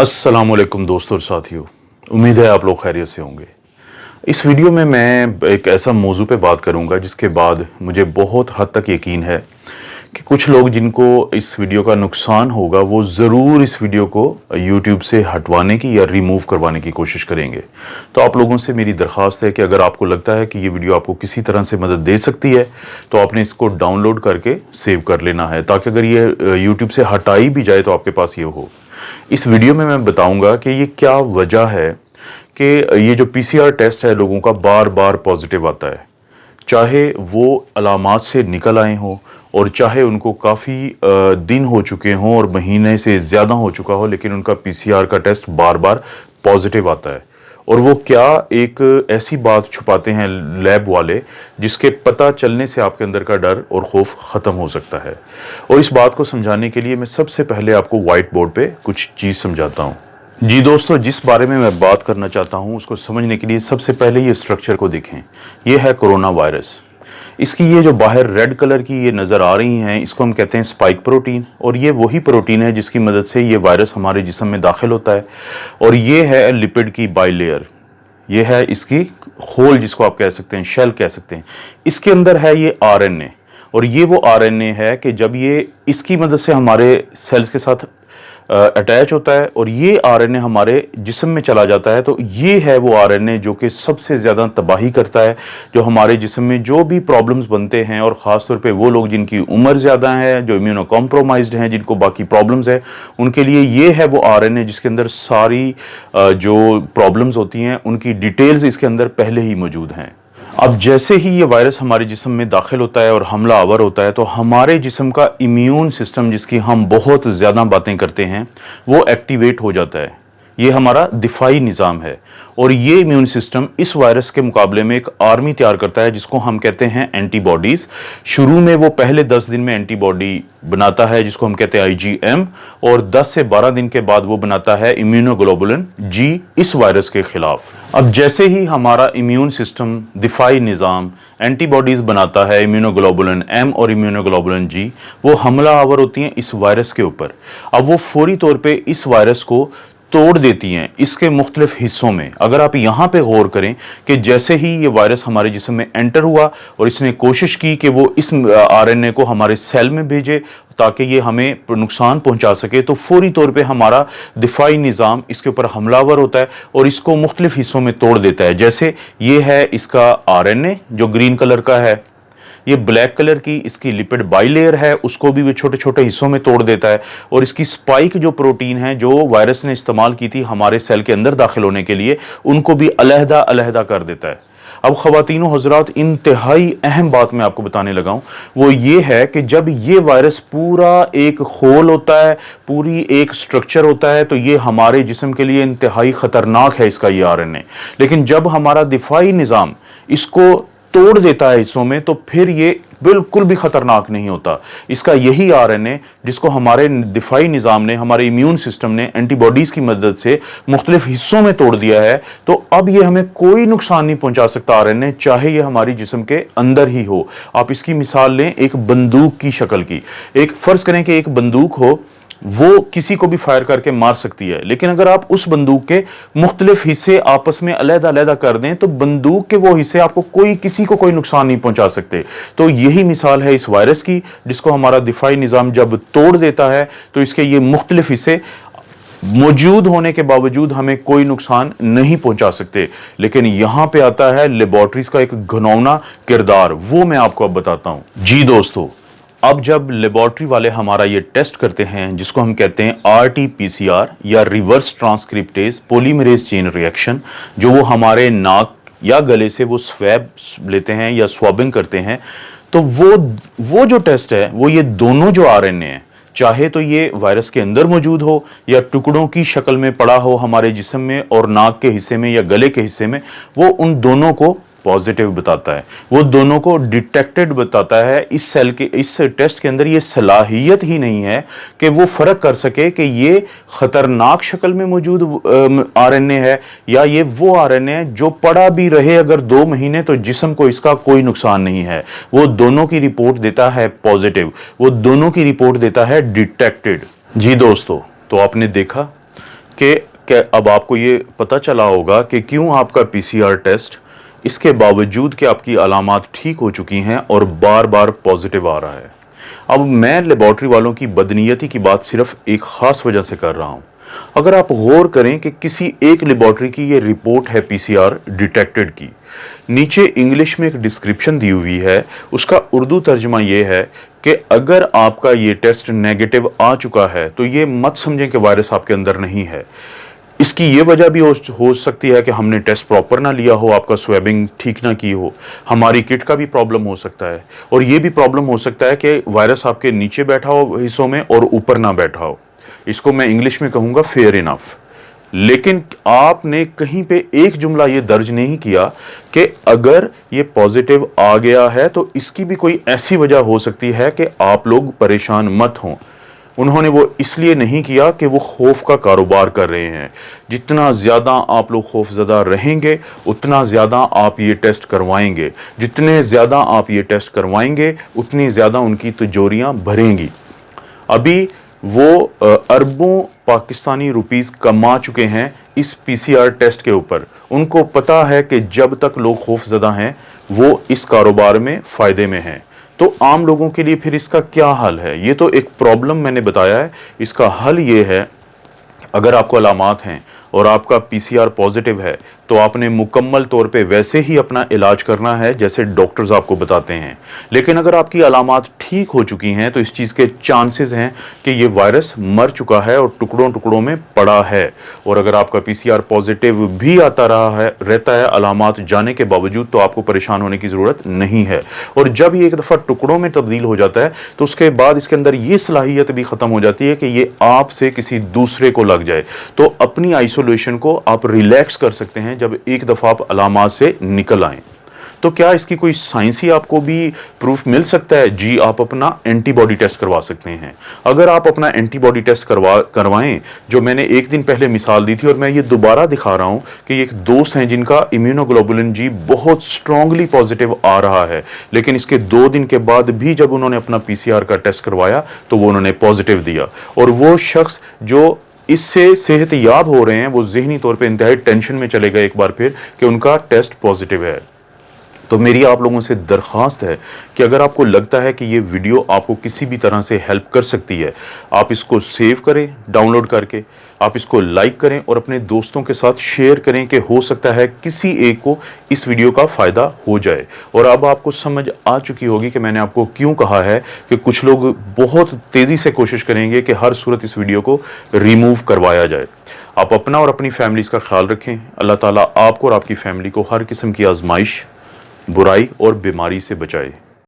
अस्सलामुअलैकुम दोस्तों और साथियों, उम्मीद है आप लोग खैरियत से होंगे। इस वीडियो में मैं एक ऐसा मौजू पे बात करूंगा जिसके बाद मुझे बहुत हद तक यकीन है कि कुछ लोग जिनको इस वीडियो का नुकसान होगा वो ज़रूर इस वीडियो को यूट्यूब से हटवाने की या रिमूव करवाने की कोशिश करेंगे। तो आप लोगों से मेरी दरख्वास्त है कि अगर आपको लगता है कि ये वीडियो आपको किसी तरह से मदद दे सकती है तो आपने इसको डाउनलोड करके सेव कर लेना है, ताकि अगर ये यूट्यूब से हटाई भी जाए तो आपके पास ये हो। इस वीडियो में मैं बताऊंगा कि ये क्या वजह है कि ये जो पीसीआर टेस्ट है लोगों का बार बार पॉजिटिव आता है, चाहे वो अलामात से निकल आए हों और चाहे उनको काफ़ी दिन हो चुके हों और महीने से ज़्यादा हो चुका हो, लेकिन उनका पीसीआर का टेस्ट बार बार पॉजिटिव आता है। और वो क्या एक ऐसी बात छुपाते हैं लैब वाले जिसके पता चलने से आपके अंदर का डर और खौफ ख़त्म हो सकता है। और इस बात को समझाने के लिए मैं सबसे पहले आपको वाइट बोर्ड पे कुछ चीज़ समझाता हूँ। जी दोस्तों, जिस बारे में मैं बात करना चाहता हूँ उसको समझने के लिए सबसे पहले ये स्ट्रक्चर को देखें। ये है कोरोना वायरस। इसकी ये जो बाहर रेड कलर की ये नज़र आ रही हैं, इसको हम कहते हैं स्पाइक प्रोटीन। और ये वही प्रोटीन है जिसकी मदद से ये वायरस हमारे जिस्म में दाखिल होता है। और ये है लिपिड की बाइलेयर, ये है इसकी खोल जिसको आप कह सकते हैं, शेल कह सकते हैं। इसके अंदर है ये आरएनए, और ये वो आरएनए है कि जब ये इसकी मदद से हमारे सेल्स के साथ अटैच होता है और ये आरएनए हमारे जिस्म में चला जाता है, तो ये है वो आरएनए जो कि सबसे ज़्यादा तबाही करता है। जो हमारे जिस्म में जो भी प्रॉब्लम्स बनते हैं, और ख़ास तौर पे वो लोग जिनकी उम्र ज़्यादा है, जो इम्यूनो कॉम्प्रोमाइज्ड हैं, जिनको बाकी प्रॉब्लम्स है, उनके लिए ये है वो आरएनए जिसके अंदर सारी जो प्रॉब्लम्स होती हैं उनकी डिटेल्स इसके अंदर पहले ही मौजूद हैं। अब जैसे ही ये वायरस हमारे जिस्म में दाखिल होता है और हमला आवर होता है, तो हमारे जिस्म का इम्यून सिस्टम, जिसकी हम बहुत ज़्यादा बातें करते हैं, वो एक्टिवेट हो जाता है। ये हमारा दिफाई निज़ाम है, और ये इम्यून सिस्टम इस वायरस के मुकाबले में एक आर्मी तैयार करता है जिसको हम कहते हैं एंटीबॉडीज़। शुरू में वो पहले 10 दिन में एंटीबॉडी बनाता है जिसको हम कहते हैं आईजीएम, और 10 से 12 दिन के बाद वो बनाता है इम्यूनोग्लोबुलिन जी इस वायरस के खिलाफ। अब जैसे ही हमारा इम्यून सिस्टम, दिफाई निज़ाम एंटीबॉडीज़ बनाता है, इम्यूनोग्लोबुलिन एम और इम्यूनोग्लोबुलिन जी, वो हमला आवर होती हैं इस वायरस के ऊपर। अब वो फौरी तौर पे इस वायरस को तोड़ देती हैं इसके मुख्तलिफ हिस्सों में। अगर आप यहाँ पे गौर करें कि जैसे ही ये वायरस हमारे जिस्म में एंटर हुआ और इसने कोशिश की कि वो इस आरएनए को हमारे सेल में भेजे ताकि ये हमें नुकसान पहुंचा सके, तो फौरी तौर पे हमारा दिफाई निज़ाम इसके ऊपर हमलावर होता है और इसको मुख्तलिफ हिस्सों में तोड़ देता है। जैसे ये है इसका आरएनए जो ग्रीन कलर का है, ये ब्लैक कलर की इसकी लिपिड बाइलेयर है, उसको भी वो छोटे छोटे हिस्सों में तोड़ देता है। और इसकी स्पाइक जो प्रोटीन है जो वायरस ने इस्तेमाल की थी हमारे सेल के अंदर दाखिल होने के लिए, उनको भी अलहदा अलहदा कर देता है। अब ख़वातीनो हज़रात, इंतहाई अहम बात मैं आपको बताने लगा हूँ, वो ये है कि जब ये वायरस पूरा एक खोल होता है, पूरी एक स्ट्रक्चर होता है, तो ये हमारे जिस्म के लिए इंतहाई ख़तरनाक है इसका ये आरएनए। लेकिन जब हमारा दिफाई निज़ाम इसको तोड़ देता है हिस्सों में, तो फिर ये बिल्कुल भी खतरनाक नहीं होता। इसका यही आरएनए जिसको हमारे दिफाई निज़ाम ने, हमारे इम्यून सिस्टम ने एंटीबॉडीज़ की मदद से मुख्तलिफ हिस्सों में तोड़ दिया है, तो अब ये हमें कोई नुकसान नहीं पहुंचा सकता आरएनए, चाहे ये हमारी जिस्म के अंदर ही हो। आप इसकी मिसाल लें एक बंदूक की शक्ल की। एक फ़र्ज़ करें कि एक बंदूक हो, वो किसी को भी फायर करके मार सकती है, लेकिन अगर आप उस बंदूक के मुख्तलिफ हिस्से आपस में अलहदा अलहदा कर दें तो बंदूक के वो हिस्से आपको किसी को कोई नुकसान नहीं पहुंचा सकते। तो यही मिसाल है इस वायरस की, जिसको हमारा दिफाई निज़ाम जब तोड़ देता है तो इसके ये मुख्तलिफ हिस्से मौजूद होने के बावजूद हमें कोई नुकसान नहीं पहुंचा सकते। लेकिन यहां पे आता है लेबोरेटरीज का एक घिनौना किरदार, वो मैं आपको अब बताता हूं। जी दोस्तों, अब जब लेबोरेटरी वाले हमारा ये टेस्ट करते हैं जिसको हम कहते हैं RT-PCR या reverse transcriptase polymerase chain reaction, जो वो हमारे नाक या गले से वो स्वैब लेते हैं या स्वैबिंग करते हैं, तो वो जो टेस्ट है वो ये दोनों जो आरएनए हैं, चाहे तो ये वायरस के अंदर मौजूद हो या टुकड़ों की शक्ल में पड़ा हो हमारे जिस्म में और नाक के हिस्से में या गले के हिस्से में, वो उन दोनों को पॉजिटिव बताता है, वो दोनों को डिटेक्टेड बताता है। इस सेल के इस टेस्ट के अंदर ये सलाहियत ही नहीं है कि वो फर्क कर सके कि ये खतरनाक शक्ल में मौजूद आरएनए है या ये वो आरएनए है जो पड़ा भी रहे अगर 2 महीने तो जिस्म को इसका कोई नुकसान नहीं है। वो दोनों की रिपोर्ट देता है पॉजिटिव, वो दोनों की रिपोर्ट देता है डिटेक्टेड। जी दोस्तों, तो आपने देखा कि अब आपको ये पता चला होगा कि क्यों आपका पीसीआर टेस्ट इसके बावजूद कि आपकी अलामात ठीक हो चुकी हैं और बार बार पॉजिटिव आ रहा है। अब मैं लेबॉर्ट्री वालों की बदनीयती की बात सिर्फ एक खास वजह से कर रहा हूं। अगर आप गौर करें कि किसी एक लेबॉर्ट्री की ये रिपोर्ट है पीसीआर डिटेक्टेड की, नीचे इंग्लिश में एक डिस्क्रिप्शन दी हुई है, उसका उर्दू तर्जमा ये है कि अगर आपका ये टेस्ट नेगेटिव आ चुका है तो ये मत समझें कि वायरस आपके अंदर नहीं है। इसकी ये वजह भी हो सकती है कि हमने टेस्ट प्रॉपर ना लिया हो, आपका स्वैबिंग ठीक ना की हो, हमारी किट का भी प्रॉब्लम हो सकता है, और ये भी प्रॉब्लम हो सकता है कि वायरस आपके नीचे बैठा हो हिस्सों में और ऊपर ना बैठा हो। इसको मैं इंग्लिश में कहूंगा फेयर इनफ। लेकिन आपने कहीं पे एक जुमला ये दर्ज नहीं किया कि अगर ये पॉजिटिव आ गया है तो इसकी भी कोई ऐसी वजह हो सकती है कि आप लोग परेशान मत हों। उन्होंने वो इसलिए नहीं किया कि वो खौफ का कारोबार कर रहे हैं। जितना ज़्यादा आप लोग खौफज़दा रहेंगे उतना ज़्यादा आप ये टेस्ट करवाएंगे, जितने ज़्यादा आप ये टेस्ट करवाएंगे उतनी ज़्यादा उनकी तिजोरियां भरेंगी। अभी वो अरबों पाकिस्तानी रुपीस कमा चुके हैं इस पीसीआर टेस्ट के ऊपर। उनको पता है कि जब तक लोग खौफज़दा हैं वो इस कारोबार में फ़ायदे में हैं। तो आम लोगों के लिए फिर इसका क्या हल है? ये तो एक प्रॉब्लम मैंने बताया है, इसका हल ये है, अगर आपको अलामात हैं और आपका पीसीआर पॉजिटिव है तो आपने मुकम्मल तौर पे वैसे ही अपना इलाज करना है जैसे डॉक्टर्स आपको बताते हैं। लेकिन अगर आपकी अलामात ठीक हो चुकी हैं तो इस चीज़ के चांसेस हैं कि ये वायरस मर चुका है और टुकड़ों टुकड़ों में पड़ा है। और अगर आपका पीसीआर पॉजिटिव भी आता रहता है अलामात जाने के बावजूद, तो आपको परेशान होने की ज़रूरत नहीं है। और जब ये एक दफ़ा टुकड़ों में तब्दील हो जाता है तो उसके बाद इसके अंदर ये सलाहियत भी ख़त्म हो जाती है कि ये आपसे किसी दूसरे को लग जाए। तो अपनी आइसोलेशन को आप रिलैक्स कर सकते हैं जब एक दफा आप अलामात से निकल आए। तो क्या इसकी कोई साइंसी आपको भी प्रूफ मिल सकता है? जी, आप अपना एंटीबॉडी टेस्ट करवा सकते हैं। अगर आप अपना एंटीबॉडी टेस्ट करवाएं, जो मैंने एक दिन पहले मिसाल दी थी और मैं ये दोबारा दिखा रहा हूं कि एक दोस्त हैं जिनका इम्यूनोग्लोबुलिन जी बहुत स्ट्रांगली पॉजिटिव आ रहा है, लेकिन इसके 2 दिन के बाद भी जब उन्होंने अपना पीसीआर का टेस्ट करवाया तो वो उन्होंने पॉजिटिव दिया। और वो शख्स जो इससे सेहतयाब हो रहे हैं वो ज़हनी तौर पे इंतहाई टेंशन में चले गए एक बार फिर कि उनका टेस्ट पॉजिटिव है। तो मेरी आप लोगों से दरख्वास्त है कि अगर आपको लगता है कि ये वीडियो आपको किसी भी तरह से हेल्प कर सकती है, आप इसको सेव करें डाउनलोड करके, आप इसको लाइक करें और अपने दोस्तों के साथ शेयर करें कि हो सकता है किसी एक को इस वीडियो का फ़ायदा हो जाए। और अब आपको समझ आ चुकी होगी कि मैंने आपको क्यों कहा है कि कुछ लोग बहुत तेज़ी से कोशिश करेंगे कि हर सूरत इस वीडियो को रिमूव करवाया जाए। आप अपना और अपनी फैमिलीज़ का ख्याल रखें। अल्लाह ताला आपको और आपकी फैमिली को हर किस्म की आजमाइश, बुराई और बीमारी से बचाए।